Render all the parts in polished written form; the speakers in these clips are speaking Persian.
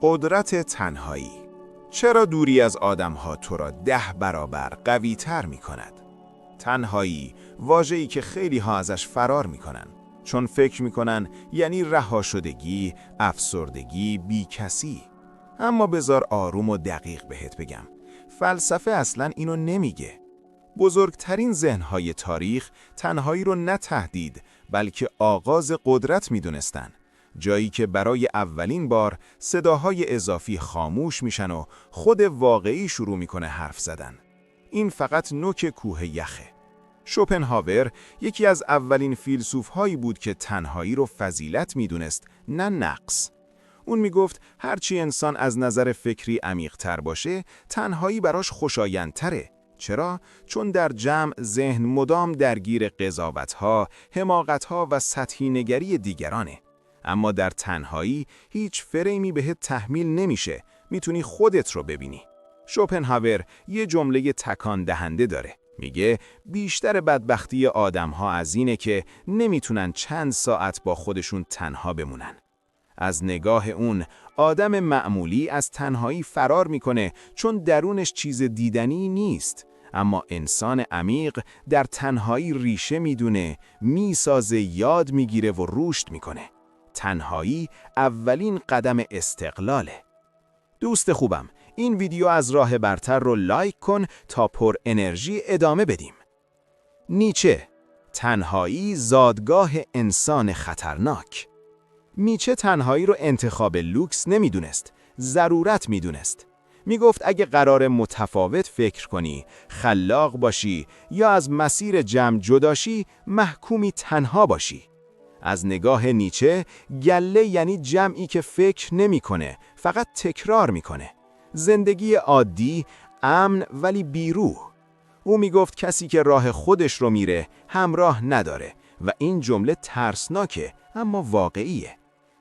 قدرت تنهایی. چرا دوری از آدم‌ها تو را 10 برابر قوی‌تر می‌کند؟ تنهایی واژه‌ای که خیلی ها ازش فرار می‌کنن، چون فکر می‌کنن یعنی رها شدگی، افسردگی، بی‌کسی. اما بذار آروم و دقیق بهت بگم. فلسفه اصلاً اینو نمیگه. بزرگترین ذهن‌های تاریخ تنهایی رو نه تهدید، بلکه آغاز قدرت می‌دونستن. جایی که برای اولین بار صداهای اضافی خاموش میشن و خود واقعی شروع میکنه حرف زدن. این فقط نوک کوه یخه. شوپنهاور یکی از اولین فیلسوف‌هایی بود که تنهایی رو فضیلت میدونست، نه نقص. اون میگفت هرچی انسان از نظر فکری عمیق‌تر باشه، تنهایی براش خوشایندتره. چرا؟ چون در جمع ذهن مدام درگیر قضاوت‌ها، حماقت‌ها و سطحی نگری دیگرانه. اما در تنهایی هیچ فریمی بهت تحمیل نمیشه، میتونی خودت رو ببینی. شوپنهاور یه جمله تکان دهنده داره. میگه بیشتر بدبختی آدم‌ها از اینه که نمیتونن چند ساعت با خودشون تنها بمونن. از نگاه اون، آدم معمولی از تنهایی فرار میکنه چون درونش چیز دیدنی نیست. اما انسان عمیق در تنهایی ریشه میدونه، میسازه، یاد میگیره و رشد میکنه. تنهایی اولین قدم استقلاله. دوست خوبم، این ویدیو از راه برتر رو لایک کن تا پر انرژی ادامه بدیم. نیچه، تنهایی زادگاه انسان خطرناک. نیچه تنهایی رو انتخاب لوکس نمیدونست، ضرورت میدونست. میگفت اگه قرار متفاوت فکر کنی، خلاق باشی یا از مسیر جمع جداشی، محکومی تنها باشی. از نگاه نیچه، گله یعنی جمعی که فکر نمیکنه، فقط تکرار میکنه. زندگی عادی، امن ولی بیروح. او میگفت کسی که راه خودش رو میره، همراه نداره و این جمله ترسناکه اما واقعیه.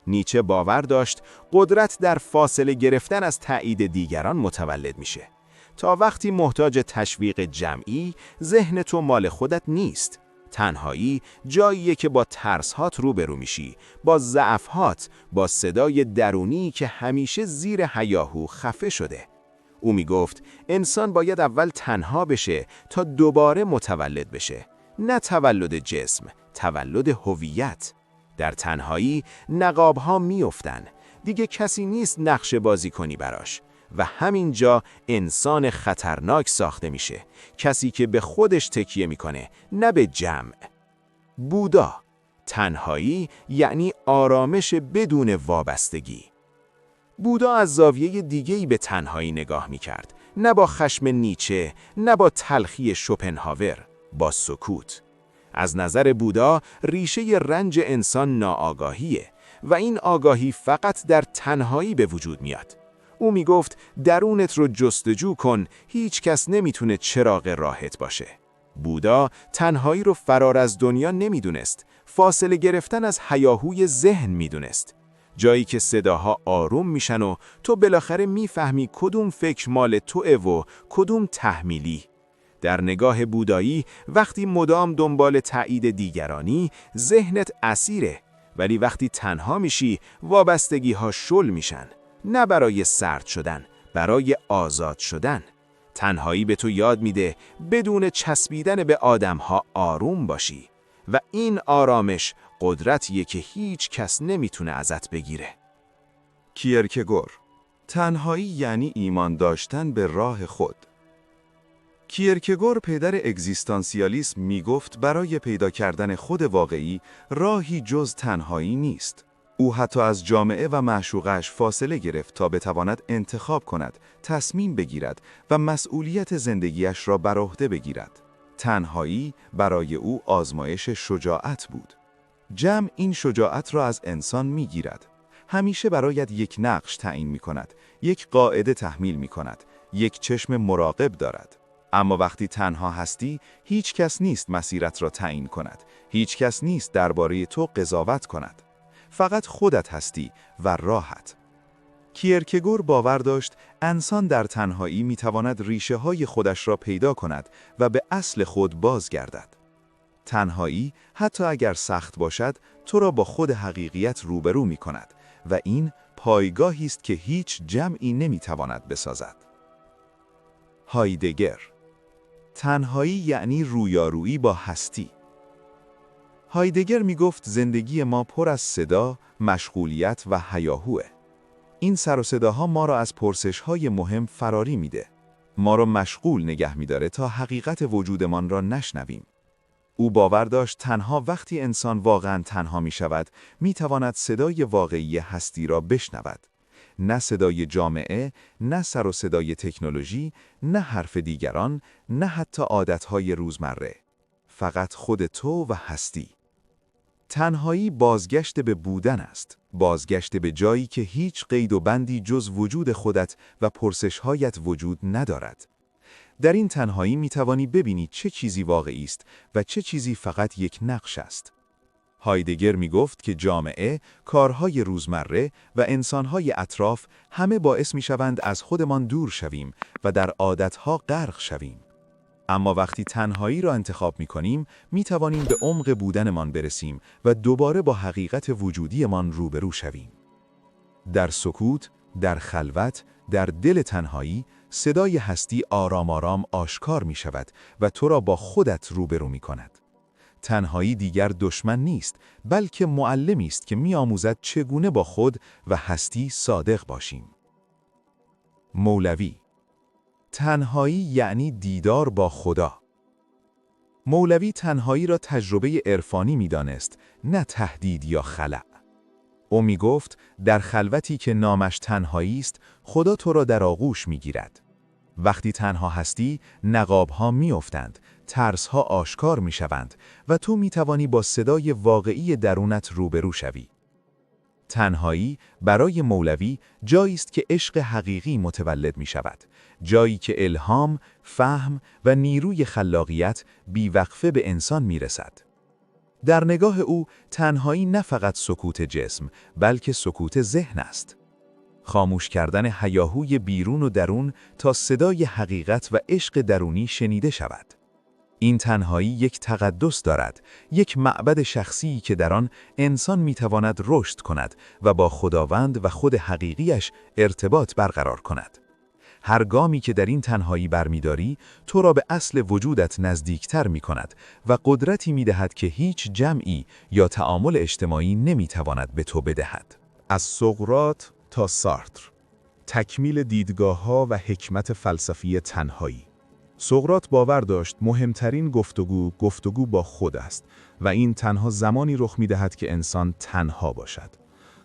نیچه باور داشت قدرت در فاصله گرفتن از تایید دیگران متولد میشه. تا وقتی محتاج تشویق جمعی، ذهن تو مال خودت نیست. تنهایی جاییه که با ترس‌هات روبرو میشی، با ضعف‌هات، با صدای درونی که همیشه زیر هیاهو خفه شده. او میگفت انسان باید اول تنها بشه تا دوباره متولد بشه. نه تولد جسم، تولد هویت. در تنهایی نقاب‌ها میافتن. دیگه کسی نیست نقشه بازی کنی براش. و همینجا انسان خطرناک ساخته میشه. کسی که به خودش تکیه میکنه، نه به جمع. بودا، تنهایی یعنی آرامش بدون وابستگی. بودا از زاویه دیگه‌ای به تنهایی نگاه میکرد. نه با خشم نیچه، نه با تلخی شوپنهاور، با سکوت. از نظر بودا ریشه رنج انسان ناآگاهیه و این آگاهی فقط در تنهایی به وجود میاد. او میگفت درونت رو جستجو کن، هیچ کس نمیتونه چراغ راهت باشه. بودا تنهایی رو فرار از دنیا نمیدونست، فاصله گرفتن از هیاهوی ذهن میدونست. جایی که صداها آروم میشن و تو بالاخره میفهمی کدوم فکر مال توئه و کدوم تحمیلی. در نگاه بودایی وقتی مدام دنبال تایید دیگرانی، ذهنت اسیره، ولی وقتی تنها میشی وابستگی ها شل میشن. نه برای سرد شدن، برای آزاد شدن. تنهایی به تو یاد میده بدون چسبیدن به آدمها آروم باشی و این آرامش قدرتیه که هیچ کس نمیتونه ازت بگیره. کیرکگور، تنهایی یعنی ایمان داشتن به راه خود. کیرکگور پدر اگزیستانسیالیسم میگفت برای پیدا کردن خود واقعی راهی جز تنهایی نیست. او حتی از جامعه و معشوقش فاصله گرفت تا بتواند انتخاب کند، تصمیم بگیرد و مسئولیت زندگیش را بر عهده بگیرد. تنهایی برای او آزمایش شجاعت بود. جمع این شجاعت را از انسان میگیرد. همیشه برایت یک نقش تعیین میکند، یک قاعده تحمیل میکند، یک چشم مراقب دارد. اما وقتی تنها هستی، هیچ کس نیست مسیرت را تعیین کند. هیچ کس نیست درباره تو قضاوت کند. فقط خودت هستی و راحت. کیرکگور باور داشت انسان در تنهایی میتواند ریشه های خودش را پیدا کند و به اصل خود بازگردد. تنهایی حتی اگر سخت باشد تو را با خود حقیقیت روبرو می کند و این پایگاهی است که هیچ جمعی نمیتواند بسازد. هایدگر: تنهایی یعنی رویارویی با هستی. هایدگر میگفت زندگی ما پر از صدا، مشغولیت و هیاهوه. این سر و صداها ما را از پرسش‌های مهم فراری میده. ما را مشغول نگه می‌داره تا حقیقت وجودمان را نشنویم. او باور داشت تنها وقتی انسان واقعاً تنها می‌شود، می‌تواند صدای واقعی هستی را بشنود. نه صدای جامعه، نه سر و صدای تکنولوژی، نه حرف دیگران، نه حتی عادت‌های روزمره. فقط خود تو و هستی. تنهایی بازگشت به بودن است، بازگشت به جایی که هیچ قید و بندی جز وجود خودت و پرسش‌هایت وجود ندارد. در این تنهایی می‌توانی ببینی چه چیزی واقعی است و چه چیزی فقط یک نقش است. هایدگر می‌گفت که جامعه، کارهای روزمره و انسان‌های اطراف همه باعث می‌شوند از خودمان دور شویم و در عادت‌ها غرق شویم. اما وقتی تنهایی را انتخاب می‌کنیم، می‌توانیم به عمق بودنمان برسیم و دوباره با حقیقت وجودیمان روبرو شویم. در سکوت، در خلوت، در دل تنهایی، صدای هستی آرام آرام آشکار می‌شود و تو را با خودت روبرو می‌کند. تنهایی دیگر دشمن نیست، بلکه معلمی است که می‌آموزد چگونه با خود و هستی صادق باشیم. مولوی: تنهایی یعنی دیدار با خدا. مولوی تنهایی را تجربه عرفانی می‌دانست، نه تهدید یا خلأ. او می‌گفت در خلوتی که نامش تنهایی است، خدا تو را در آغوش می‌گیرد. وقتی تنها هستی، نقاب‌ها می‌افتند، ترس‌ها آشکار می‌شوند و تو می‌توانی با صدای واقعی درونت روبرو شوی. تنهایی برای مولوی جایی است که عشق حقیقی متولد می‌شود، جایی که الهام، فهم و نیروی خلاقیت بیوقفه به انسان می‌رسد. در نگاه او، تنهایی نه فقط سکوت جسم، بلکه سکوت ذهن است. خاموش کردن هیاهوی بیرون و درون تا صدای حقیقت و عشق درونی شنیده شود. این تنهایی یک تقدس دارد، یک معبد شخصی که در آن انسان میتواند رشد کند و با خداوند و خود حقیقیش ارتباط برقرار کند. هر گامی که در این تنهایی برمیداری، تو را به اصل وجودت نزدیکتر میکند و قدرتی میدهد که هیچ جمعی یا تعامل اجتماعی نمیتواند به تو بدهد. از سقراط تا سارتر، تکمیل دیدگاه‌ها و حکمت فلسفی تنهایی. سقراط باور داشت مهمترین گفتگو با خود است و این تنها زمانی رخ می‌دهد که انسان تنها باشد.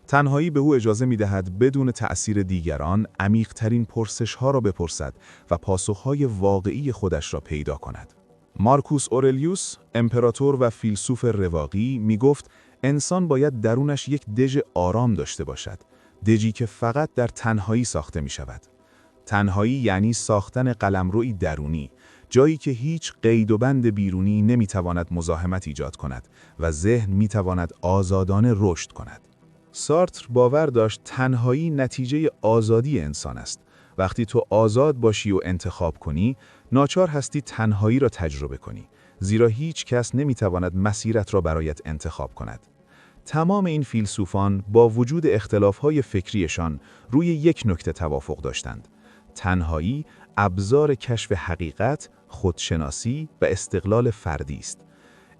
تنهایی به او اجازه می‌دهد بدون تأثیر دیگران عمیق‌ترین پرسش‌ها را بپرسد و پاسخ‌های واقعی خودش را پیدا کند. مارکوس اورلیوس، امپراتور و فیلسوف رواقی، می‌گفت انسان باید درونش یک دژ آرام داشته باشد، دژی که فقط در تنهایی ساخته می‌شود. تنهایی یعنی ساختن قلمرویی درونی، جایی که هیچ قید و بند بیرونی نمیتواند مزاحمت ایجاد کند و ذهن میتواند آزادانه رشد کند. سارتر باور داشت تنهایی نتیجه آزادی انسان است. وقتی تو آزاد باشی و انتخاب کنی، ناچار هستی تنهایی را تجربه کنی، زیرا هیچ کس نمیتواند مسیرت را برایت انتخاب کند. تمام این فیلسوفان با وجود اختلاف‌های فکریشان روی یک نکته توافق داشتند: تنهایی ابزار کشف حقیقت، خودشناسی و استقلال فردی است.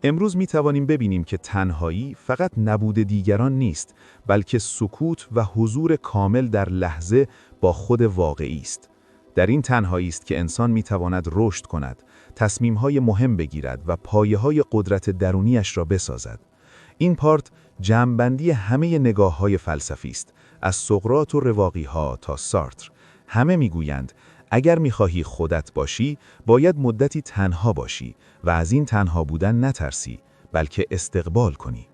امروز می توانیم ببینیم که تنهایی فقط نبود دیگران نیست، بلکه سکوت و حضور کامل در لحظه با خود واقعی است. در این تنهایی است که انسان می تواند رشد کند، تصمیم‌های مهم بگیرد و پایه‌های قدرت درونیش را بسازد. این پارت جمع‌بندی همه نگاه‌های فلسفی است، از سقراط و رواقی‌ها تا سارتر. همه میگویند اگر میخواهی خودت باشی، باید مدتی تنها باشی و از این تنها بودن نترسی، بلکه استقبال کنی.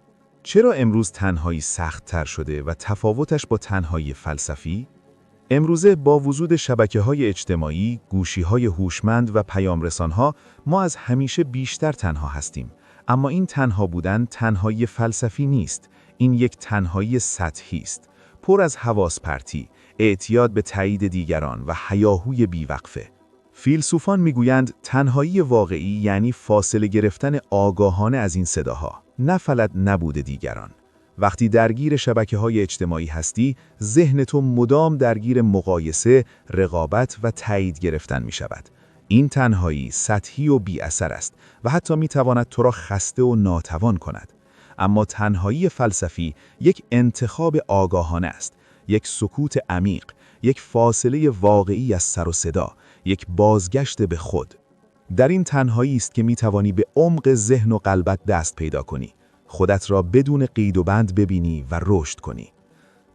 چرا امروز تنهایی سخت‌تر شده و تفاوتش با تنهایی فلسفی؟ امروزه با وجود شبکه‌های اجتماعی، گوشی‌های هوشمند و پیامرسان‌ها، ما از همیشه بیشتر تنها هستیم. اما این تنها بودن تنهایی فلسفی نیست، این یک تنهایی سطحی است، پر از حواس پرتی، اعتیاد به تایید دیگران و هیاهوی بیوقفه. فیلسوفان میگویند تنهایی واقعی یعنی فاصله گرفتن آگاهانه از این صداها، نه فقط نبود دیگران. وقتی درگیر شبکه‌های اجتماعی هستی، ذهن تو مدام درگیر مقایسه، رقابت و تایید گرفتن می‌شود. این تنهایی سطحی و بی اثر است و حتی می‌تواند تو را خسته و ناتوان کند. اما تنهایی فلسفی یک انتخاب آگاهانه است، یک سکوت عمیق، یک فاصله واقعی از سر و صدا، یک بازگشت به خود. در این تنهایی است که می‌توانی به عمق ذهن و قلبت دست پیدا کنی، خودت را بدون قید و بند ببینی و رشد کنی.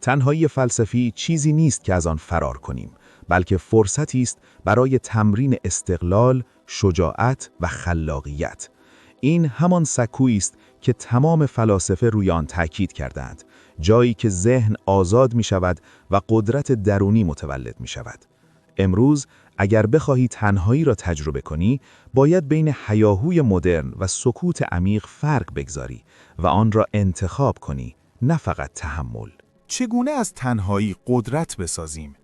تنهایی فلسفی چیزی نیست که از آن فرار کنیم، بلکه فرصتی است برای تمرین استقلال، شجاعت و خلاقیت. این همان سکویی است که تمام فلاسفه روی آن تاکید کردند، جایی که ذهن آزاد می شود و قدرت درونی متولد می شود. امروز اگر بخواهی تنهایی را تجربه کنی، باید بین هیاهوی مدرن و سکوت عمیق فرق بگذاری و آن را انتخاب کنی، نه فقط تحمل. چگونه از تنهایی قدرت بسازیم؟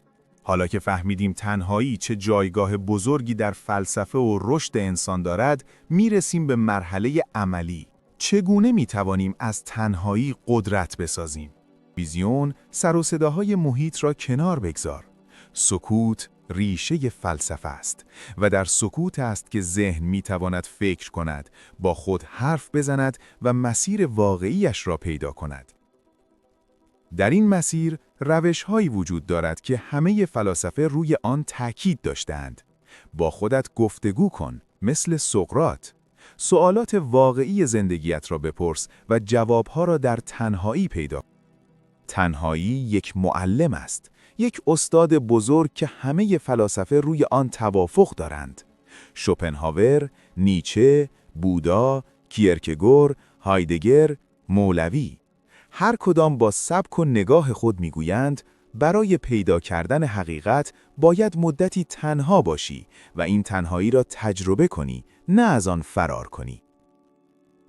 حالا که فهمیدیم تنهایی چه جایگاه بزرگی در فلسفه و رشد انسان دارد، میرسیم به مرحله عملی. چگونه میتوانیم از تنهایی قدرت بسازیم؟ ویزیون، سر و صداهای محیط را کنار بگذار. سکوت ریشه فلسفه است و در سکوت است که ذهن میتواند فکر کند، با خود حرف بزند و مسیر واقعیش را پیدا کند. در این مسیر روش‌هایی وجود دارد که همه فلاسفه روی آن تاکید داشتند. با خودت گفتگو کن، مثل سقراط. سوالات واقعی زندگیت را بپرس و جوابها را در تنهایی پیدا کن. تنهایی یک معلم است، یک استاد بزرگ که همه فلاسفه روی آن توافق دارند. شوپنهاور، نیچه، بودا، کیرکگور، هایدگر، مولوی. هر کدام با سبک و نگاه خود میگویند برای پیدا کردن حقیقت باید مدتی تنها باشی و این تنهایی را تجربه کنی، نه از آن فرار کنی.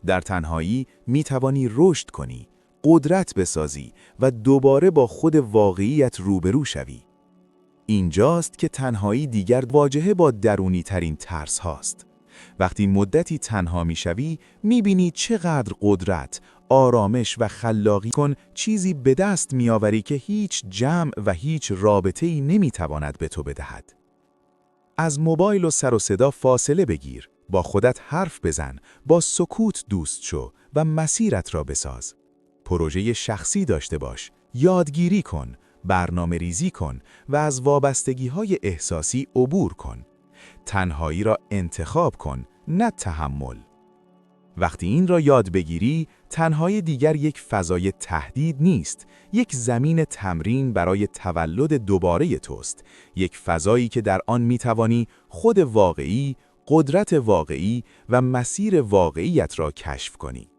در تنهایی میتوانی رشد کنی، قدرت بسازی و دوباره با خود واقعیت روبرو شوی. اینجاست که تنهایی دیگر واجهه با درونی ترین ترس هاست. وقتی مدتی تنها میشوی، میبینی چقدر قدرت، آرامش و خلاقی کن چیزی به دست میآوری که هیچ جمع و هیچ رابطه‌ای نمیتواند به تو بدهد. از موبایل و سر و صدا فاصله بگیر، با خودت حرف بزن، با سکوت دوست شو و مسیرت را بساز. پروژه شخصی داشته باش، یادگیری کن، برنامه ریزی کن و از وابستگی‌های احساسی عبور کن. تنهایی را انتخاب کن، نه تحمل. وقتی این را یاد بگیری، تنهایی دیگر یک فضای تهدید نیست، یک زمین تمرین برای تولد دوباره توست، یک فضایی که در آن میتوانی خود واقعی، قدرت واقعی و مسیر واقعیت را کشف کنی.